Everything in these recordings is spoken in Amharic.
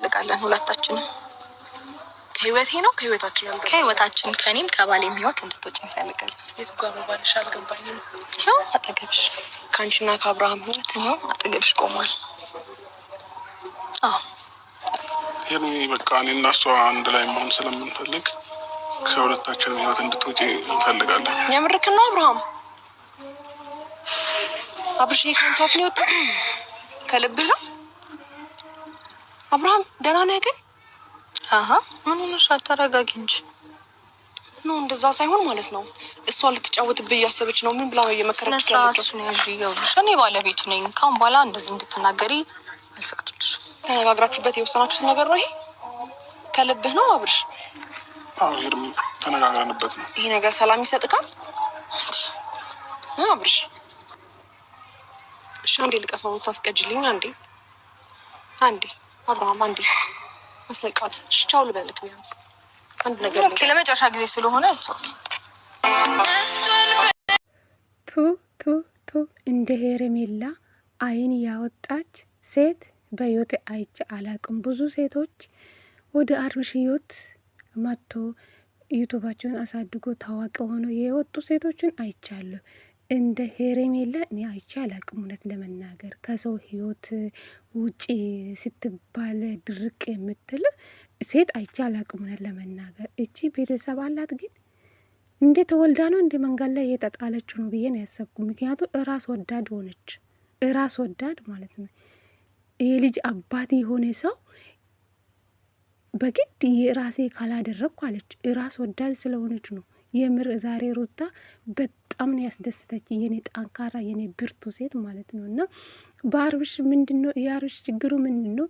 ለቃለን ሁለታችን ከህይወቴ ነው ከህይወታችን ያልገባ ከህይወታችን ከኔም ከባሌም ህይወት እንድትወጪ እንፈልጋለን። የት ጋር ባልሽ አልገባኝም። ይኸው አጠገብሽ ካንቺና ከአብርሃም ህይወት ነው አጠገብሽ ቆሟል። የኔ በቃ እኔና እሷ አንድ ላይ መሆን ስለምንፈልግ ከሁለታችን ህይወት እንድትወጪ እንፈልጋለን። የምርክ ነው አብርሃም? አብርሽ ካንተ አፍ ነው ወጣ ከልብ ነው? አብርሃም ደህና ነህ ግን? ምን ሆነሻል? ተረጋጊ እንጂ። ነው እንደዛ ሳይሆን ማለት ነው እሷ ልትጫወትብህ እያሰበች ነው። ምን ብላ ነው እየመከረች ያለችው? ነው ያጂ ይኸውልሽ፣ እኔ ባለቤቱ ነኝ። ካሁን በኋላ እንደዚህ እንድትናገሪ አልፈቅድልሽም። ተነጋግራችሁበት የወሰናችሁት ነገር ነው ይሄ? ከልብህ ነው አብርሽ? አዎ ይርም ተነጋግረንበት ነው። ይሄ ነገር ሰላም ይሰጥካል አብርሽ? እሺ አንዴ ልቀፋው ታፍቀጅልኝ። አንዴ አብርሃም አንዴ መስለቃት ቻው ልበልክ ቢያንስ አንድ ነገር ለመጨረሻ ጊዜ ስለሆነ ኦኬ። ቱ እንደ ሄርሜላ አይን ያወጣች ሴት በህይወት አይቼ አላቅም። ብዙ ሴቶች ወደ አብርሽ ህይወት መጥቶ ዩቲዩባቸውን አሳድጎ ታዋቂ ሆኖ የወጡ ሴቶችን አይቻለሁ። እንደ ሄርሜላ እኔ አይቼ አላቅም። እውነት ለመናገር ከሰው ህይወት ውጪ ስትባል ድርቅ የምትል ሴት አይቼ አላቅም። እውነት ለመናገር እቺ ቤተሰብ አላት፣ ግን እንደ ተወልዳ ነው እንደ መንገድ ላይ እየተጣለች ነው ብዬ ነው ያሰብኩ። ምክንያቱም እራስ ወዳድ ሆነች። እራስ ወዳድ ማለት ነው። ይሄ ልጅ አባት የሆነ ሰው በግድ የራሴ ካላደረግኩ አለች። እራስ ወዳድ ስለሆነች ነው። የምር ዛሬ ሩታ በጣም ነው ያስደስተች። የኔ ጠንካራ የኔ ብርቱ ሴት ማለት ነው። እና በአብርሽ ምንድነው የአብርሽ ችግሩ ምንድነው?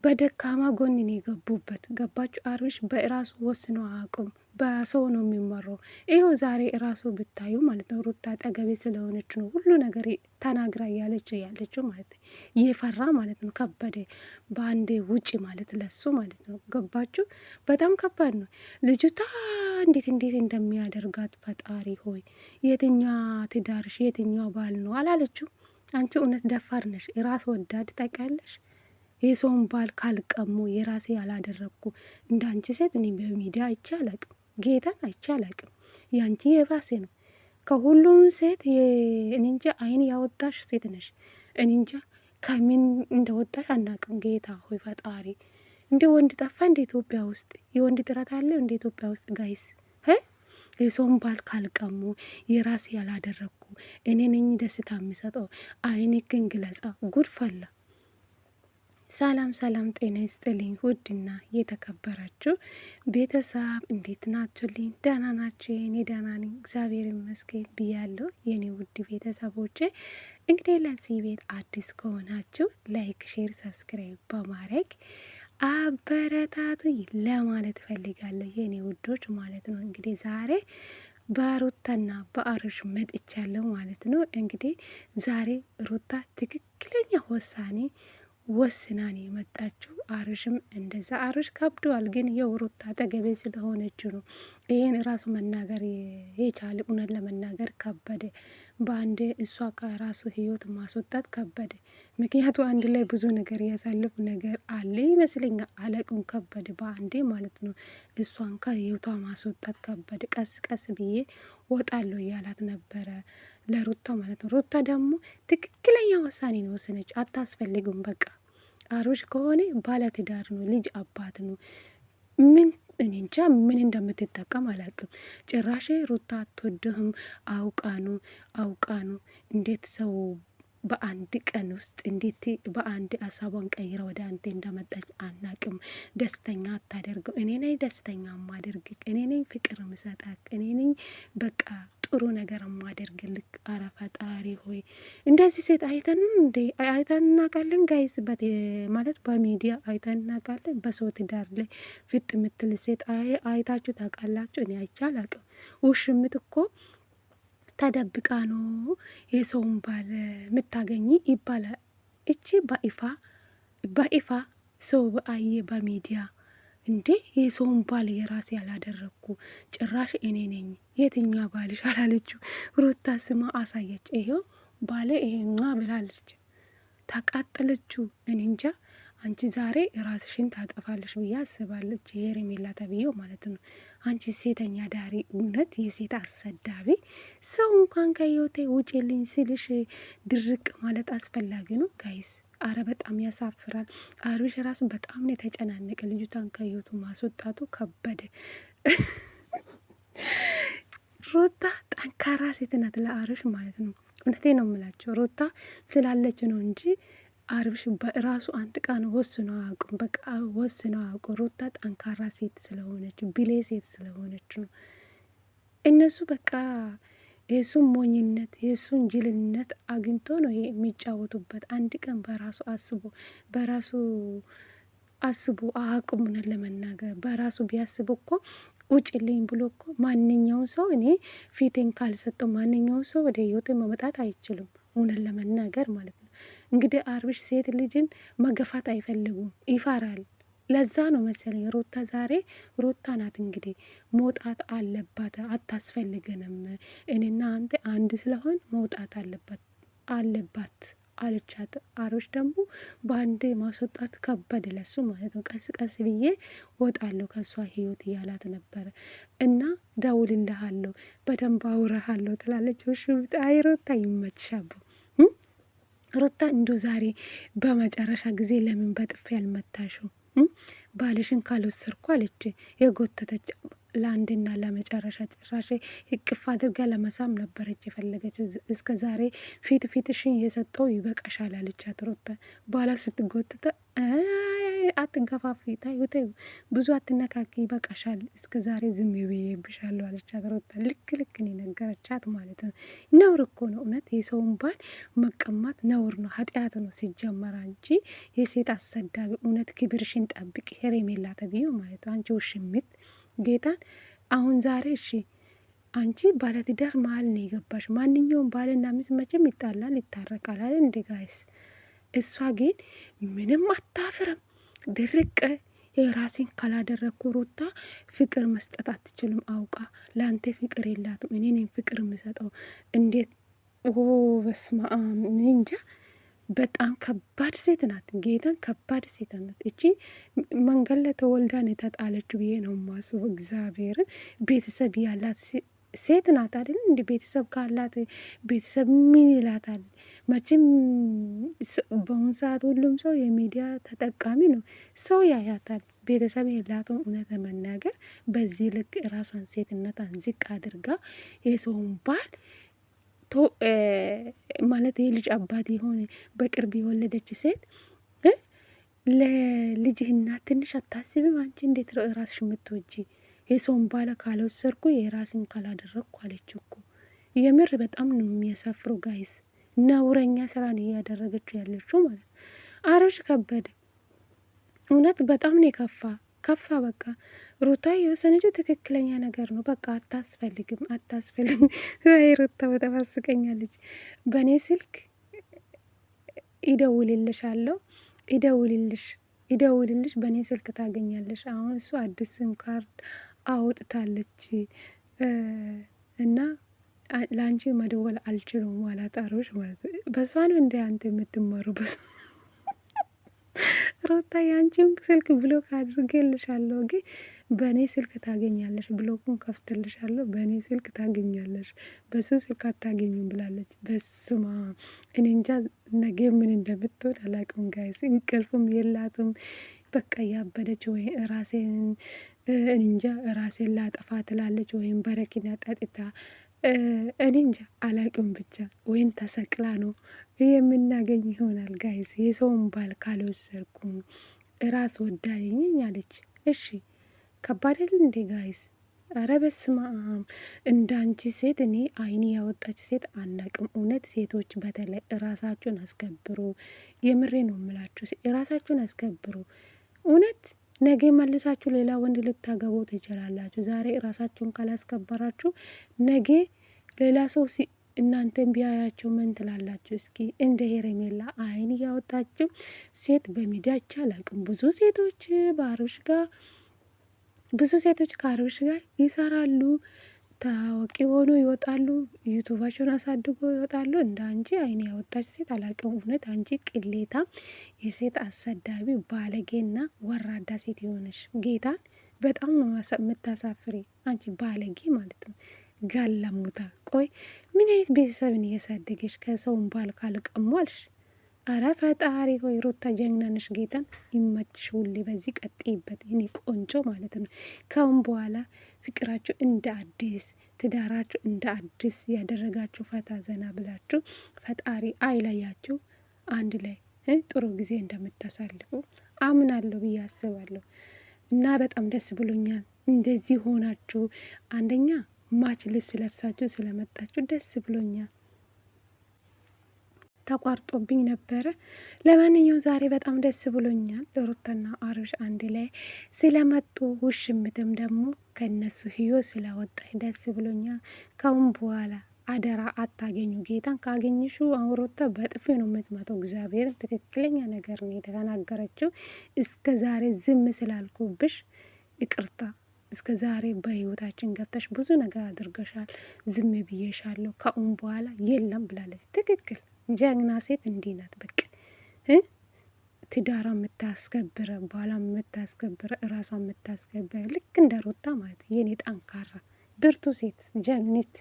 በደካማ ጎን ነው የገቡበት። ገባችሁ? አብርሽ በራሱ ወስኖ አያውቅም። በሰው ነው የሚመራው። ይኸው ዛሬ ራሱ ብታዩ ማለት ነው ሩታ አጠገቤ ስለሆነች ነው ሁሉ ነገር ተናግራ ያለችው ማለት ነው። እየፈራ ማለት ነው። ከበደ በአንዴ ውጪ ማለት ለሱ ማለት ነው። ገባችሁ? በጣም ከባድ ነው። ልጅቷ እንዴት እንደሚያደርጋት ፈጣሪ ሆይ፣ የትኛ ትዳርሽ የትኛው ባል ነው አላለችው? አንቺ እውነት ደፋር ነሽ፣ ራስ ወዳድ ታውቂያለሽ። የሰውን ባል ካልቀሙ የራሴ ያላደረግኩ እንዳንቺ ሴት እኔ በሚዲያ አይቼ አላቅም። ጌታን አይቼ አላቅም። ያንቺ የባሴ ነው ከሁሉም ሴት። እንጃ አይን ያወጣሽ ሴት ነሽ። እንጃ ከምን እንደወጣሽ አናቅም። ጌታ ሆይ ፈጣሪ፣ እንደ ወንድ ጠፋ እንደ ኢትዮጵያ ውስጥ? የወንድ ጥረት አለ እንደ ኢትዮጵያ ውስጥ ጋይስ? የሰውን ባል ካልቀሙ የራሴ ያላደረግኩ እኔ ነኝ ደስታ የሚሰጠው። አይንክን ግለጻ። ጉድ ፈላ። ሰላም ጤና ይስጥልኝ። ውድና የተከበራችሁ ቤተሰብ እንዴት ናችሁልኝ? ደህና ናችሁ? የኔ ደህና ነኝ እግዚአብሔር ይመስገን ብያለሁ። የኔ ውድ ቤተሰቦቼ እንግዲህ ለዚህ ቤት አዲስ ከሆናችሁ ላይክ፣ ሼር፣ ሰብስክራይብ በማድረግ አበረታቱ ለማለት ፈልጋለሁ የኔ ውዶች ማለት ነው። እንግዲህ ዛሬ በሩታና በአብርሽ መጥቻለሁ ማለት ነው። እንግዲህ ዛሬ ሩታ ትክክለኛ ውሳኔ ወስናን የመጣችው። አብርሽም እንደዛ። አብርሽ ከብዷል፣ ግን የሩታ አጠገቤ ስለሆነች ነው ይሄን ራሱ መናገር የቻለ። እውነት ለመናገር ከበደ። በአንድ እሷ ከራሱ ህይወት ማስወጣት ከበደ። ምክንያቱ አንድ ላይ ብዙ ነገር ያሳልፉ ነገር አለ ይመስለኛል። አለቁን ከበደ በአንዴ ማለት ነው። እሷን ከህይወቷ ማስወጣት ከበደ። ቀስ ብዬ ወጣለሁ እያላት ነበረ ለሩታ ማለት ነው። ሩታ ደግሞ ትክክለኛ ውሳኔ ነው ወሰነች። አታስፈልጉም በቃ። አብርሽ ከሆነ ባለትዳር ነው፣ ልጅ አባት ነው። ምን እኔ እንጃ ምን እንደምትጠቀም አላውቅም። ጭራሽ ሩታ አትወድህም አውቃ ነው። እንዴት ሰው በአንድ ቀን ውስጥ እንዴት በአንድ ሀሳቧን ቀይራ ወደ አንተ እንደመጣች አናቅም። ደስተኛ አታደርገው። እኔ ነኝ ደስተኛ ማደርግ፣ እኔ ነኝ ፍቅር ምሰጣክ፣ እኔ ነኝ በቃ ጥሩ ነገር ማደርግልክ። አረ ፈጣሪ ሆይ፣ እንደዚህ ሴት አይተን እናውቃለን ጋይስ? ማለት በሚዲያ አይተን እናውቃለን? በሰው ትዳር ላይ ፍጥ ምትል ሴት አይታችሁ ታውቃላችሁ? እኔ አይቼ አላውቅም። ውሽምት እኮ ተደብቃ ነው የሰውን ባል ምታገኝ ይባላል። እቺ በይፋ ሰው አየ በሚዲያ እንዴ የሰውን ባል የራሴ ያላደረግኩ ጭራሽ እኔ ነኝ። የትኛ ባልሽ አላለችው። ሩታ ስማ አሳየች። ይሄው ባለ ይሄማ ብላለች። ተቃጠለችው። እኔ እንጃ አንቺ ዛሬ ራስሽን ታጠፋለሽ ብዬ አስባለሁ። ሄርሜላ ተብዬው ማለት ነው። አንቺ ሴተኛ ዳሪ፣ እውነት የሴት አሰዳቢ ሰው እንኳን ከህይወቴ ውጪልኝ ስልሽ ድርቅ ማለት አስፈላጊ ነው ጋይስ? አረ በጣም ያሳፍራል። አብርሽ ራሱ በጣም ነው የተጨናነቀ። ልጅቷን ከህይወቱ ማስወጣቱ ከበደ። ሩታ ጠንካራ ሴት ናት ለአብርሽ ማለት ነው። እውነቴ ነው የምላቸው ሩታ ስላለች ነው እንጂ አብርሽ በራሱ አንድ ቀን ወስኖ አያውቅም። በቃ ወስኖ አያውቅም። ሩታ ጠንካራ ሴት ስለሆነች ብሌ ሴት ስለሆነች ነው። እነሱ በቃ የሱን ሞኝነት የሱን ጅልነት አግኝቶ ነው የሚጫወቱበት። አንድ ቀን በራሱ አስቡ አቅሙን ለመናገር በራሱ ቢያስብ እኮ ውጭልኝ ብሎ እኮ ማንኛውም ሰው እኔ ፊቴን ካልሰጠው ማንኛውም ሰው ወደ ህይወት መመጣት አይችልም። እውነት ለመናገር ማለት ነው። እንግዲህ አብርሽ ሴት ልጅን መገፋት አይፈልጉም፣ ይፈራል። ለዛ ነው መሰለኝ ሩታ ዛሬ ሩታ ናት እንግዲህ መውጣት አለባት፣ አታስፈልገንም፣ እኔና አንተ አንድ ስለሆን መውጣት አለባት አለቻት። አብርሽ ደግሞ በአንድ ማስወጣት ከበድ ለሱ ማለት ነው። ቀስ ቀስ ብዬ ወጣለሁ ከሷ ህይወት እያላት ነበረ እና ደውልልሃለሁ በደንብ አውራሃለሁ ትላለች። አይ ሩታ ይመችሻቦ። ሩታ እንዶ ዛሬ በመጨረሻ ጊዜ ለምን በጥፊ ያልመታሽው? ባልሽን ካልወሰድኩ አለች የጎተተች ለአንድና ለመጨረሻ ጭራሽ ይቅፍ አድርጋ ለመሳም ነበረች የፈለገችው። እስከ ዛሬ ፊትሽን እየሰጠው ይበቃሻል አለቻት ሩታ። ባላ ስትጎትተ አትገፋፊ፣ ታዩ ታዩ፣ ብዙ አትነካኪ፣ ይበቃሻል፣ እስከ ዛሬ ዝም ብዬብሻለሁ አለቻት ሩታ። ልክ ነው የነገረቻት ማለት ነው። ነውር እኮ ነው እውነት፣ የሰውን ባል መቀማት ነውር ነው፣ ኃጢአት ነው ሲጀመር። አንቺ የሴት አሰዳቢ፣ እውነት ክብርሽን ጠብቂ ሄርሜላ ተብዬው ማለት ነው። አንቺ ውሽሚት ጌታን አሁን ዛሬ እሺ አንቺ ባለትዳር መሀል ነው የገባሽ። ማንኛውም ባልና ሚስት መቼም ይጣላል ይታረቃል አይደል እንደ ጋይስ። እሷ ግን ምንም አታፍርም። ድርቅ የራሴን ካላደረግኩ ሩታ ፍቅር መስጠት አትችልም። አውቃ ለአንተ ፍቅር የላትም፣ እኔ ነኝ ፍቅር የምሰጠው። እንዴት በስመ አብ እንጃ። በጣም ከባድ ሴት ናት። ጌታን ከባድ ሴት ናት። እቺ መንገድ ላይ ተወልዳን የተጣለች ብዬ ነው ማስበው። እግዚአብሔርን ቤተሰብ ያላት ሴት ናት አይደል? እንዲ ቤተሰብ ካላት ቤተሰብ ምን ይላታል? መቼም በአሁኑ ሰዓት ሁሉም ሰው የሚዲያ ተጠቃሚ ነው። ሰው ያያታል። ቤተሰብ የላትም። እውነት ለመናገር በዚህ ልክ ራሷን ሴትነቷን ዝቅ አድርጋ የሰውን ባል ማለት የልጅ አባት የሆነ በቅርብ የወለደች ሴት ለልጅህ እናት ትንሽ አታስብም? አንቺ እንዴት ራስሽ የምትወጂ? የሰውን ባለ ካልወሰድኩ የራስን ካላደረግኩ አለች እኮ። የምር በጣም ነው የሚያሳፍሩ ጋይስ። ነውረኛ ስራን እያደረገች ያለችው ማለት ነው። አብርሽ ከበደ እውነት በጣም ነው ከፋ በቃ ሩታ የወሰነችው ትክክለኛ ነገር ነው። በቃ አታስፈልግም። ሩታ በጣም አስቀኛለች። በእኔ ስልክ ይደውልልሽ በእኔ ስልክ ታገኛለሽ። አሁን እሱ አዲስ ሲም ካርድ አውጥታለች እና ለአንቺ መደወል አልችሉም ማለት አብርሽ ማለት በሷ ነው እንደ አንተ የምትማሩ በሷ ሩታ የአንቺን ስልክ ብሎክ አድርጌልሻለሁ፣ ግን በእኔ ስልክ ታገኛለሽ። ብሎኩን ከፍትልሻለሁ፣ በእኔ ስልክ ታገኛለሽ፣ በሱ ስልክ አታገኙም ብላለች። በስማ እኔ እንጃ ነገ ምን እንደምትሆን አላውቅም ጋይስ። እንቅልፍም የላትም በቃ ያበደች። ወይ ራሴን እንጃ ራሴን ላጠፋ ትላለች፣ ወይም በረኪና ጠጥታ እኔ እንጃ አላቅም። ብቻ ወይን ተሰቅላ ነው የምናገኝ ይሆናል ጋይስ። የሰውን ባል ካልወሰድኩም ራስ ወዳደኝ አለች። እሺ ከባድ አይደል እንዴ ጋይስ? ኧረ በስመ አብ። እንዳንቺ ሴት እኔ አይኔ ያወጣች ሴት አናቅም። እውነት ሴቶች በተለይ ራሳችሁን አስከብሩ። የምሬ ነው የምላችሁ፣ ራሳችሁን አስከብሩ። እውነት ነገ መልሳችሁ ሌላ ወንድ ልታገቡ ትችላላችሁ። ዛሬ ራሳችሁን ካላስከበራችሁ ነገ ሌላ ሰው እናንተን ቢያያቸው ምን ትላላችሁ? እስኪ እንደ ሄርሜላ አይን እያወጣችሁ ሴት በሚዲያ አላቅም። ብዙ ሴቶች ከአብርሽ ጋር ይሰራሉ። ታዋቂ ሆኖ ይወጣሉ፣ ዩቱባቸውን አሳድጎ ይወጣሉ። እንደ አንቺ አይን ያወጣች ሴት አላቅም። እውነት አንቺ ቅሌታ፣ የሴት አሰዳቢ፣ ባለጌና ወራዳ ሴት የሆነች ጌታን በጣም ነው የምታሳፍሪ አንቺ ባለጌ ማለት ነው። ጋለሞታ። ቆይ ምን አይነት ቤተሰብን እያሳደገች ከሰውን ባል ካልቀሟልሽ? አረ ፈጣሪ ሆይ ሩታ ጀግናንሽ፣ ጌታን ይመችሽ። ሁሌ በዚህ ቀጥይበት የኔ ቆንጆ ማለት ነው። ካሁን በኋላ ፍቅራችሁ እንደ አዲስ፣ ትዳራችሁ እንደ አዲስ ያደረጋችሁ ፈታ ዘና ብላችሁ ፈጣሪ አይለያችሁ። አንድ ላይ ጥሩ ጊዜ እንደምታሳልፉ አምናለሁ ብዬ አስባለሁ። እና በጣም ደስ ብሎኛል እንደዚህ ሆናችሁ። አንደኛ ማች ልብስ ለብሳችሁ ስለመጣችሁ ደስ ብሎኛል። ተቋርጦብኝ ነበረ። ለማንኛውም ዛሬ በጣም ደስ ብሎኛል። ሩታና አብርሽ አንድ ላይ ስለመጡ ውሽምትም ደግሞ ከነሱ ህይወት ስለወጣች ደስ ብሎኛል። ካሁን በኋላ አደራ አታገኙ። ጌታን ካገኝሹ አሁን ሩታ በጥፊ ነው የምትመተው። እግዚአብሔርን ትክክለኛ ነገር ነው የተናገረችው። እስከ ዛሬ ዝም ስላልኩብሽ ይቅርታ። እስከ ዛሬ በህይወታችን ገብተሽ ብዙ ነገር አድርገሻል፣ ዝም ብዬሻለሁ፣ ከአሁን በኋላ የለም ብላለች። ትክክል። ጀግና ሴት እንዲህ ናት። በቃ ትዳራ የምታስከብረ፣ ባላ የምታስከብረ፣ እራሷ የምታስከብረ ልክ እንደ ሩታ ማለት የኔ ጠንካራ ብርቱ ሴት ጀግኒት